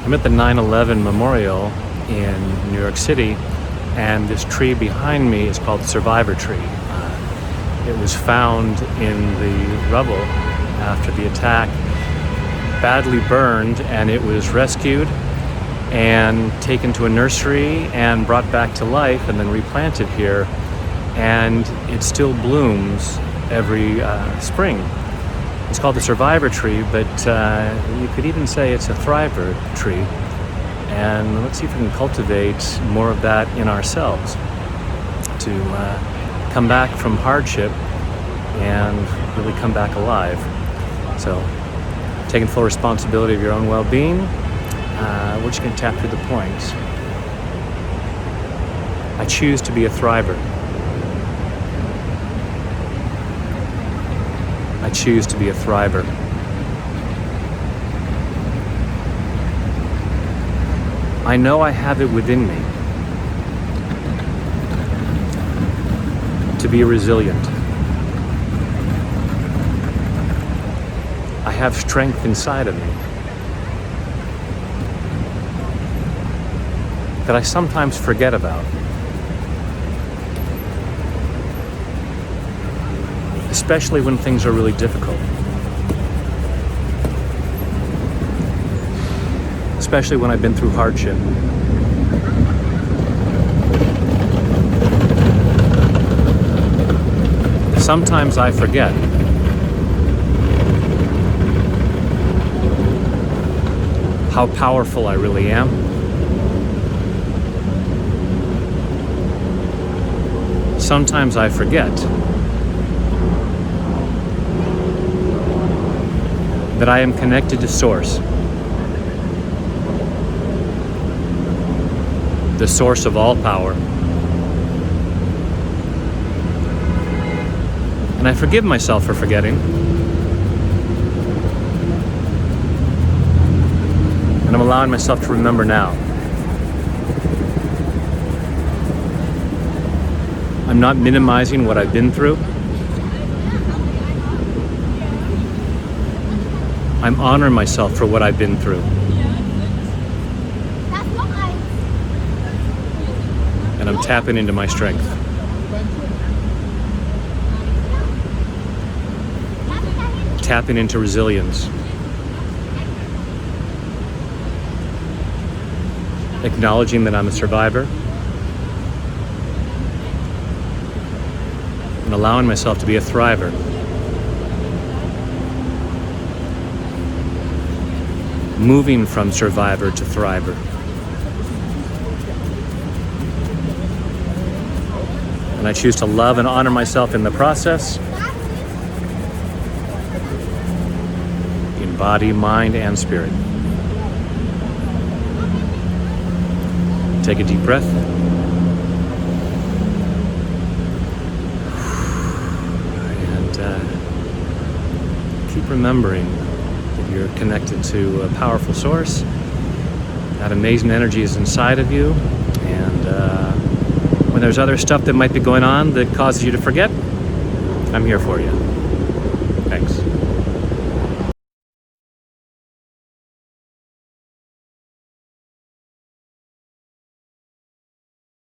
I'm at the 9/11 Memorial in New York City, and this tree behind me is called the Survivor Tree. It was found in the rubble after the attack, badly burned, and it was rescued and taken to a nursery and brought back to life and then replanted here, and it still blooms every spring. It's called the Survivor Tree, but you could even say it's a thriver tree. And let's see if we can cultivate more of that in ourselves to come back from hardship and really come back alive. So, taking full responsibility of your own well-being, we're just going to tap through the points. I choose to be a thriver. I choose to be a thriver. I know I have it within me to be resilient. I have strength inside of me that I sometimes forget about. Especially when things are really difficult. Especially when I've been through hardship. Sometimes I forget how powerful I really am. Sometimes I forget that I am connected to Source, the source of all power. And I forgive myself for forgetting. And I'm allowing myself to remember now. I'm not minimizing what I've been through. I'm honoring myself for what I've been through. And I'm tapping into my strength. Tapping into resilience. Acknowledging that I'm a survivor. And allowing myself to be a thriver. Moving from survivor to thriver. And I choose to love and honor myself in the process. In body, mind, and spirit. Take a deep breath. And keep remembering that you're connected to a powerful source. That amazing energy is inside of you. And when there's other stuff that might be going on that causes you to forget, I'm here for you. Thanks.